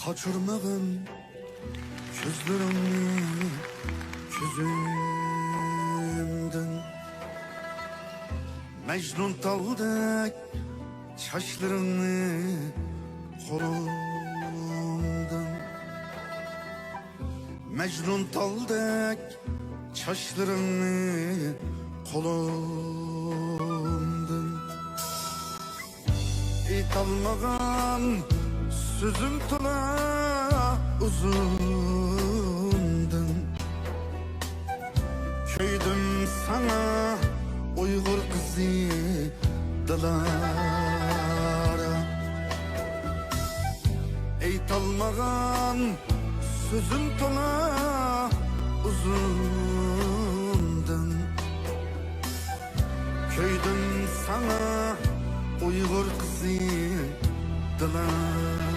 Kaçırmağın gözlerini gözümden, Mecnun tağdek çaşlarını kolumdan, Mecnun tağdek çaşlarını kolumdan. İt almağın sözüm tola uzundan, Köydüm sana Uygur kızı dalara. Eyt almağın sözüm tola uzundan, Köydüm sana Uygur kızı dalara.